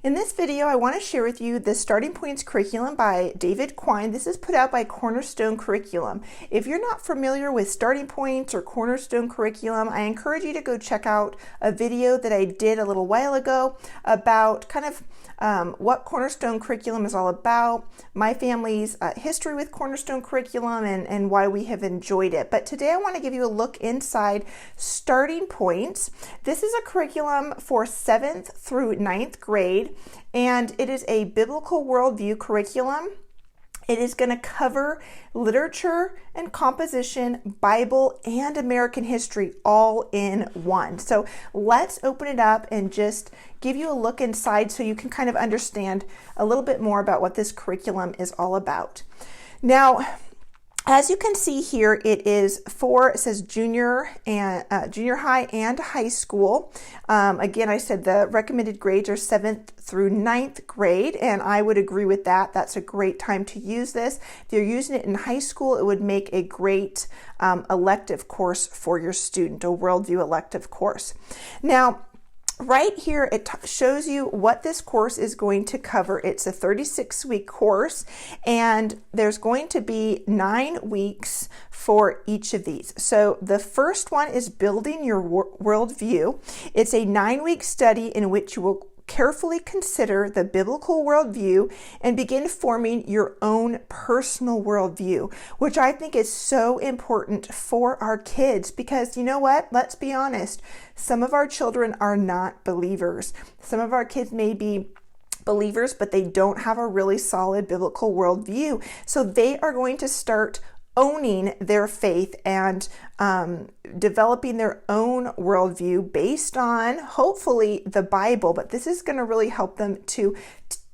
In this video, I want to share with you the Starting Points curriculum by David Quine. This is put out by Cornerstone Curriculum. If you're not familiar with Starting Points or Cornerstone Curriculum, I encourage you to go check out a video that I did a little while ago about kind of what Cornerstone Curriculum is all about, my family's history with Cornerstone Curriculum, and why we have enjoyed it. But today I want to give you a look inside Starting Points. This is a curriculum for 7th through 9th grade, and it is a biblical worldview curriculum. It is going to cover literature and composition, Bible, and American history all in one. So let's open it up and just give you a look inside so you can kind of understand a little bit more about what this curriculum is all about. Now, as you can see here, it says junior high and high school. Again, I said the recommended grades are 7th through 9th grade, and I would agree with that. That's a great time to use this. If you're using it in high school, it would make a great elective course for your student, a worldview elective course. Now, right here, it shows you what this course is going to cover. It's a 36-week course, and there's going to be 9 weeks for each of these. So the first one is Building Your Worldview. It's a 9-week study in which you will carefully consider the biblical worldview and begin forming your own personal worldview, which I think is so important for our kids because you know what? Let's be honest. Some of our children are not believers. Some of our kids may be believers, but they don't have a really solid biblical worldview. So they are going to start owning their faith and developing their own worldview based on, hopefully, the Bible. But this is going to really help them to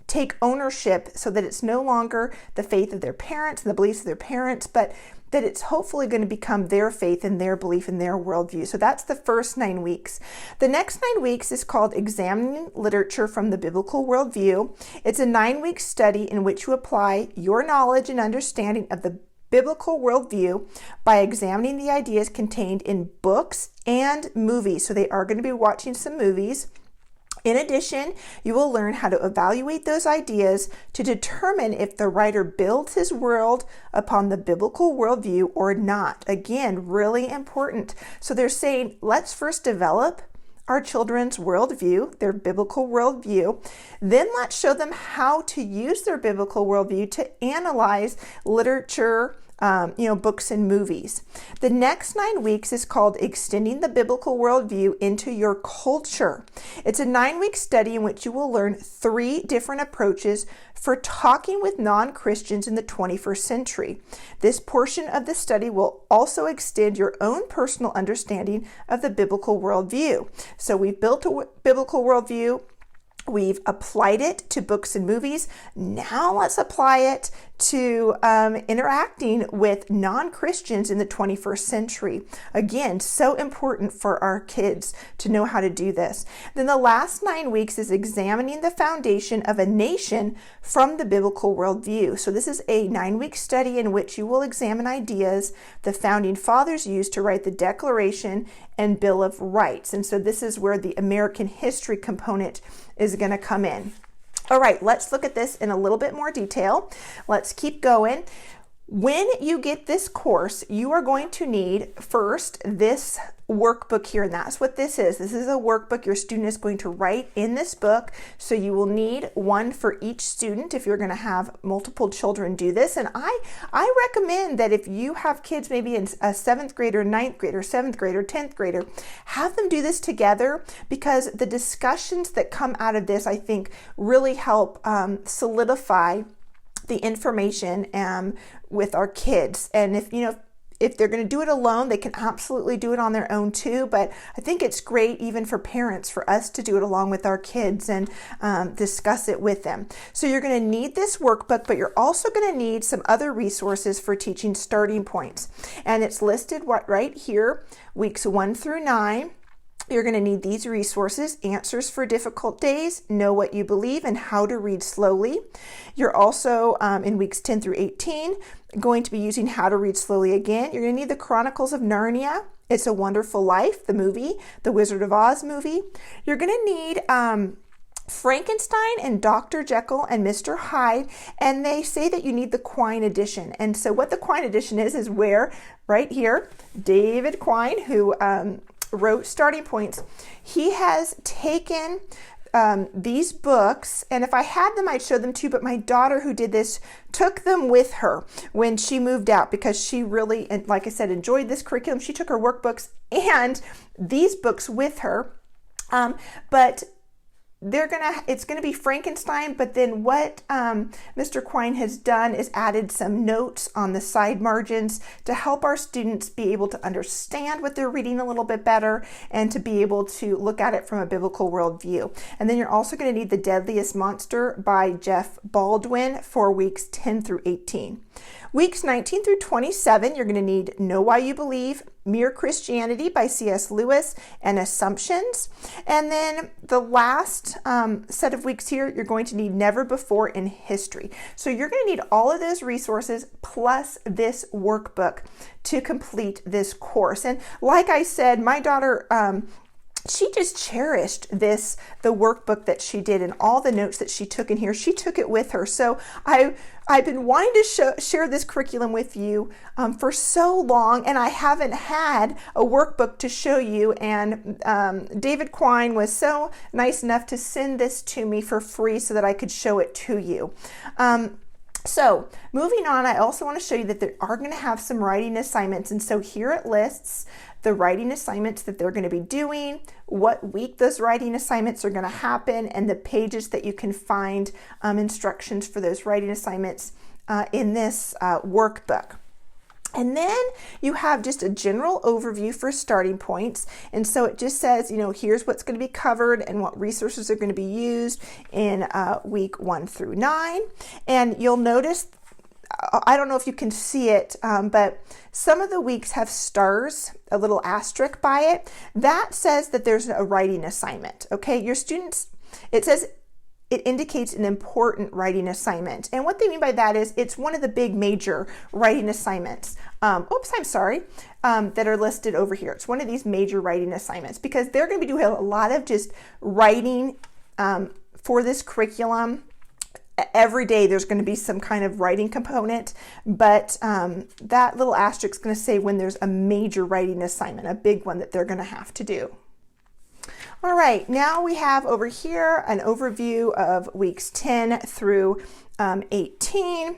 take ownership so that it's no longer the faith of their parents and the beliefs of their parents, but that it's hopefully going to become their faith and their belief and their worldview. So that's the first 9 weeks. The next 9 weeks is called Examining Literature from the Biblical Worldview. It's a 9-week study in which you apply your knowledge and understanding of the biblical worldview by examining the ideas contained in books and movies. So they are going to be watching some movies. In addition, you will learn how to evaluate those ideas to determine if the writer builds his world upon the biblical worldview or not. Again, really important. So they're saying, let's first develop our children's worldview, their biblical worldview. Then let's show them how to use their biblical worldview to analyze literature, books and movies. The next 9 weeks is called Extending the Biblical Worldview into Your Culture. It's a 9-week study in which you will learn 3 different approaches for talking with non-Christians in the 21st century. This portion of the study will also extend your own personal understanding of the biblical worldview. So we've built a biblical worldview. We've applied it to books and movies. Now let's apply it to interacting with non-Christians in the 21st century. Again, so important for our kids to know how to do this. Then the last 9 weeks is Examining the Foundation of a Nation from the Biblical Worldview. So this is a 9-week study in which you will examine ideas the founding fathers used to write the Declaration and Bill of Rights. And so this is where the American history component is going to come in. All right, let's look at this in a little bit more detail. Let's keep going. When you get this course, you are going to need first this workbook here, and that's what this is. This is a workbook your student is going to write in this book. So you will need one for each student if you're going to have multiple children do this. And I recommend that if you have kids maybe in a 7th grader, 9th grader, 7th grader, 10th grader, have them do this together because the discussions that come out of this, I think, really help solidify the information with our kids. And if they're going to do it alone, they can absolutely do it on their own too. But I think it's great even for parents for us to do it along with our kids and discuss it with them. So you're going to need this workbook, but you're also going to need some other resources for teaching starting points. And it's listed right here, weeks 1 through 9. You're going to need these resources: Answers for Difficult Days, Know What You Believe, and How to Read Slowly. You're also, in weeks 10 through 18, going to be using How to Read Slowly again. You're going to need the Chronicles of Narnia, It's a Wonderful Life, the movie, the Wizard of Oz movie. You're going to need Frankenstein and Dr. Jekyll and Mr. Hyde, and they say that you need the Quine edition. And so what the Quine edition is where, right here, David Quine, who wrote Starting Points, he has taken these books, and if I had them, I'd show them to you, but my daughter who did this took them with her when she moved out because she really, like I said, enjoyed this curriculum. She took her workbooks and these books with her, but it's going to be Frankenstein, but then what Mr. Quine has done is added some notes on the side margins to help our students be able to understand what they're reading a little bit better and to be able to look at it from a biblical worldview. And then you're also going to need The Deadliest Monster by Jeff Baldwin for weeks 10 through 18. Weeks 19 through 27, you're going to need Know Why You Believe, Mere Christianity by C.S. Lewis, and Assumptions. And then the last set of weeks here, you're going to need Never Before in History. So you're going to need all of those resources plus this workbook to complete this course. And like I said, my daughter, she just cherished the workbook that she did and all the notes that she took in here. She took it with her. So I've been wanting to share this curriculum with you for so long, and I haven't had a workbook to show you. And David Quine was so nice enough to send this to me for free so that I could show it to you. So moving on, I also want to show you that they are going to have some writing assignments. And so here it lists the writing assignments that they're going to be doing, what week those writing assignments are going to happen, and the pages that you can find instructions for those writing assignments in this workbook. And then you have just a general overview for starting points. And so it just says, here's what's going to be covered and what resources are going to be used in week 1 through 9. And you'll notice, I don't know if you can see it, but some of the weeks have stars, a little asterisk by it. That says that there's a writing assignment. Okay, your students, it says it indicates an important writing assignment. And what they mean by that is it's one of the big major writing assignments. That are listed over here. It's one of these major writing assignments because they're going to be doing a lot of just writing for this curriculum. Every day there's going to be some kind of writing component, but that little asterisk is going to say when there's a major writing assignment, a big one that they're going to have to do. All right, now we have over here an overview of weeks 10 through 18,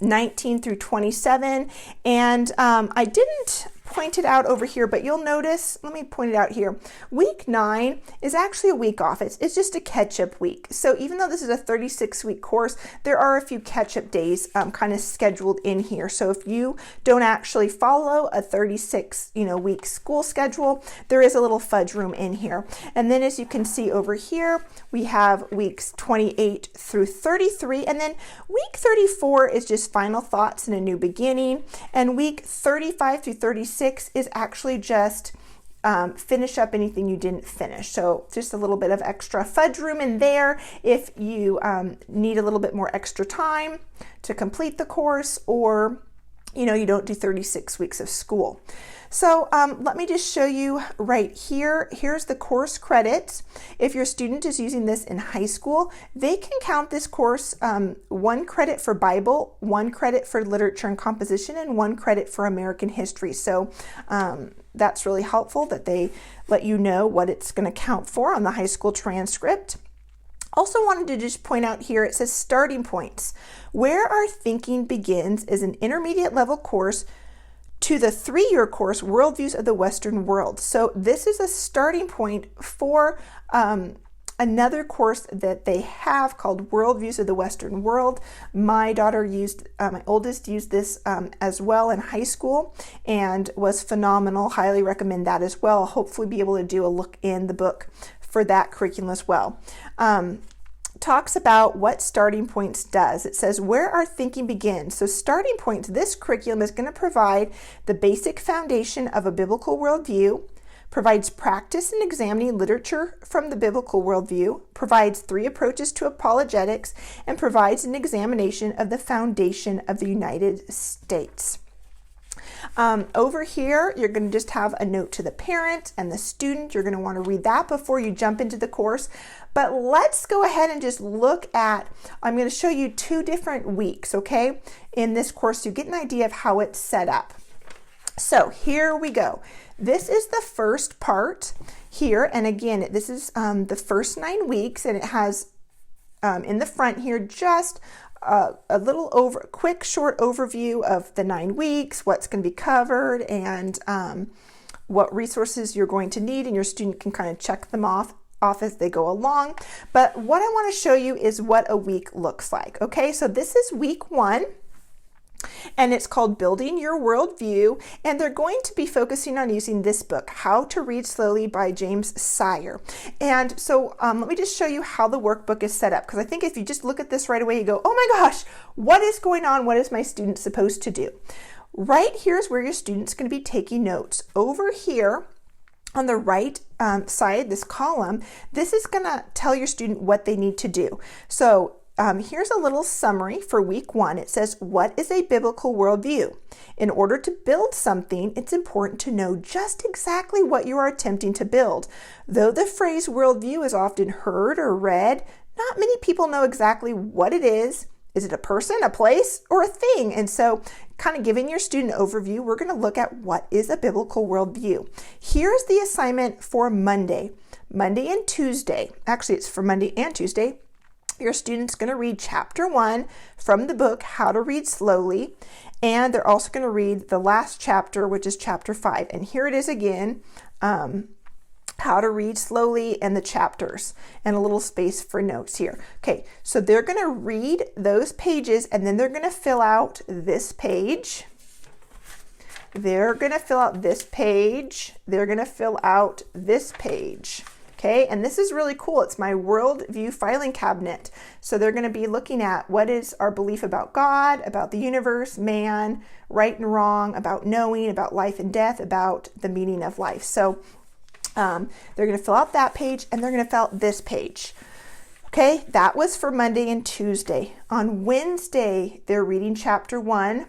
19 through 27, and I didn't point it out over here, but you'll notice, let me point it out here. Week 9 is actually a week off. It's just a catch-up week. So even though this is a 36-week course, there are a few catch-up days kind of scheduled in here. So if you don't actually follow a 36 week school schedule, there is a little fudge room in here. And then as you can see over here, we have weeks 28 through 33, and then week 34 is just final thoughts and a new beginning, and week 35 through 36 is actually just finish up anything you didn't finish. So just a little bit of extra fudge room in there if you need a little bit more extra time to complete the course, or you don't do 36 weeks of school. So let me just show you right here. Here's the course credits. If your student is using this in high school, they can count this course 1 credit for Bible, 1 credit for literature and composition, and 1 credit for American history. So that's really helpful that they let you know what it's going to count for on the high school transcript. Also wanted to just point out here, it says starting points. Where Our Thinking Begins is an intermediate level course to the 3-year course, Worldviews of the Western World. So this is a starting point for another course that they have called Worldviews of the Western World. My daughter my oldest used this as well in high school and was phenomenal. Highly recommend that as well. Hopefully be able to do a look in the book for that curriculum as well. Talks about what Starting Points does. It says where our thinking begins. So Starting Points, this curriculum is going to provide the basic foundation of a biblical worldview, provides practice in examining literature from the biblical worldview, provides 3 approaches to apologetics, and provides an examination of the foundation of the United States. Over here, you're going to just have a note to the parent and the student. You're going to want to read that before you jump into the course. But let's go ahead and just look at, I'm going to show you 2 different weeks, okay, in this course to get an idea of how it's set up. So here we go. This is the first part here. And again, this is the first 9 weeks, and it has in the front here just a little quick short overview of the 9 weeks, what's going to be covered, and what resources you're going to need, and your student can kind of check them off as they go along. But what I want to show you is what a week looks like. Okay, so this is week 1. And it's called Building Your Worldview, and they're going to be focusing on using this book, How to Read Slowly by James Sire. And so let me just show you how the workbook is set up, because I think if you just look at this right away, you go, oh my gosh, what is going on? What is my student supposed to do? Right here is where your student's going to be taking notes. Over here on the right side, this column, this is going to tell your student what they need to do. So here's a little summary for week 1. It says, what is a biblical worldview? In order to build something, it's important to know just exactly what you are attempting to build. Though the phrase worldview is often heard or read, not many people know exactly what it is. Is it a person, a place, or a thing? And so kind of giving your student an overview, we're going to look at what is a biblical worldview. Here's the assignment for Monday and Tuesday. Actually, it's for Monday and Tuesday. Your student's going to read chapter 1 from the book, How to Read Slowly, and they're also going to read the last chapter, which is chapter 5. And here it is again, How to Read Slowly and the chapters, and a little space for notes here. Okay, so they're going to read those pages, and then they're going to fill out this page. They're going to fill out this page. They're going to fill out this page. Okay, and this is really cool. It's my worldview filing cabinet. So they're going to be looking at what is our belief about God, about the universe, man, right and wrong, about knowing, about life and death, about the meaning of life. So they're going to fill out that page, and they're going to fill out this page. Okay, that was for Monday and Tuesday. On Wednesday, they're reading chapter 1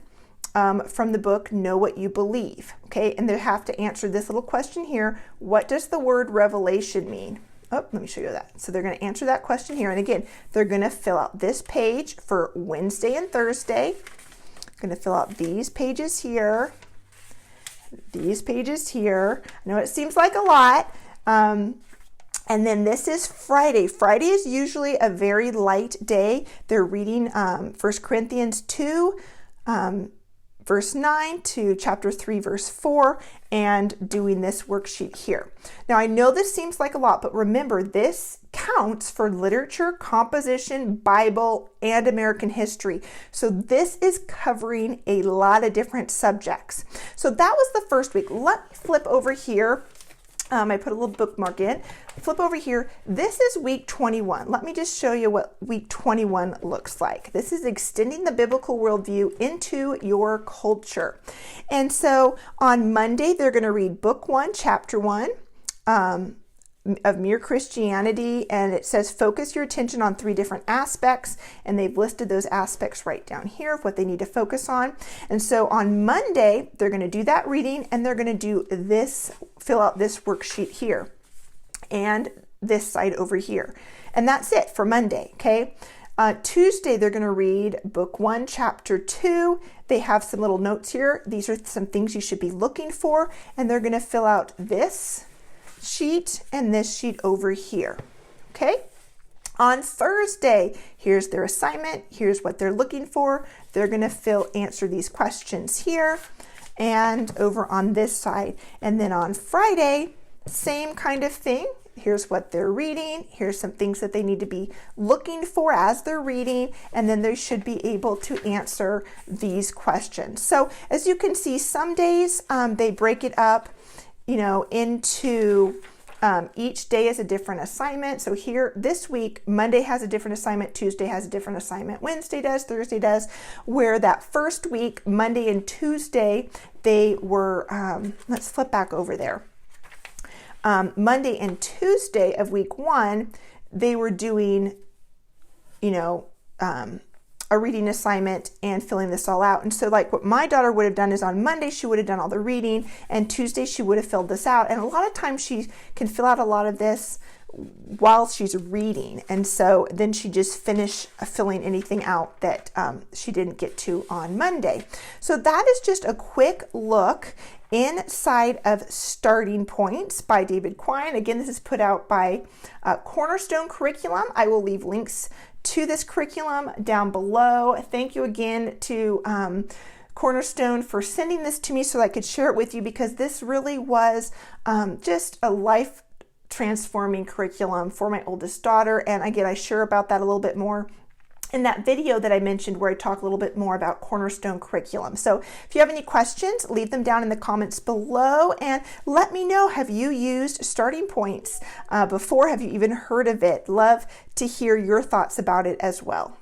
from the book, Know What You Believe. Okay, and they have to answer this little question here. What does the word revelation mean? Oh, let me show you that. So they're going to answer that question here. And again, they're going to fill out this page for Wednesday and Thursday. Going to fill out these pages here. These pages here. I know it seems like a lot. And then this is Friday. Friday is usually a very light day. They're reading 1 Corinthians 2, verse 9 to chapter 3, verse 4, and doing this worksheet here. Now, I know this seems like a lot, but remember, this counts for literature, composition, Bible, and American history. So this is covering a lot of different subjects. So that was the first week. Let me flip over here. I put a little bookmark in. Flip over here. This is week 21. Let me just show you what week 21 looks like. This is extending the biblical worldview into your culture. And so on Monday, they're going to read book 1, chapter 1 of Mere Christianity. And it says, focus your attention on 3 different aspects. And they've listed those aspects right down here of what they need to focus on. And so on Monday, they're going to do that reading, and they're going to do this, fill out this worksheet here and this side over here. And that's it for Monday, okay? Tuesday, they're going to read book 1, chapter 2. They have some little notes here. These are some things you should be looking for, and they're going to fill out this sheet and this sheet over here, okay? On Thursday, here's their assignment. Here's what they're looking for. They're going to answer these questions here and over on this side. And then on Friday, same kind of thing. Here's what they're reading. Here's some things that they need to be looking for as they're reading, and then they should be able to answer these questions. So as you can see, some days they break it up, into each day is a different assignment. So here this week, Monday has a different assignment, Tuesday has a different assignment, Wednesday does, Thursday does, where that first week, Monday and Tuesday, they were, let's flip back over there. Monday and Tuesday of week 1, they were doing, a reading assignment and filling this all out. And so like what my daughter would have done is on Monday, she would have done all the reading, and Tuesday she would have filled this out. And a lot of times she can fill out a lot of this while she's reading. And so then she just finish filling anything out that she didn't get to on Monday. So that is just a quick look inside of Starting Points by David Quine. Again, this is put out by Cornerstone Curriculum. I will leave links to this curriculum down below. Thank you again to Cornerstone for sending this to me so I could share it with you, because this really was just a life transforming curriculum for my oldest daughter. And again, I share about that a little bit more in that video that I mentioned where I talk a little bit more about Cornerstone Curriculum. So if you have any questions, leave them down in the comments below and let me know, have you used Starting Points before? Have you even heard of it? Love to hear your thoughts about it as well.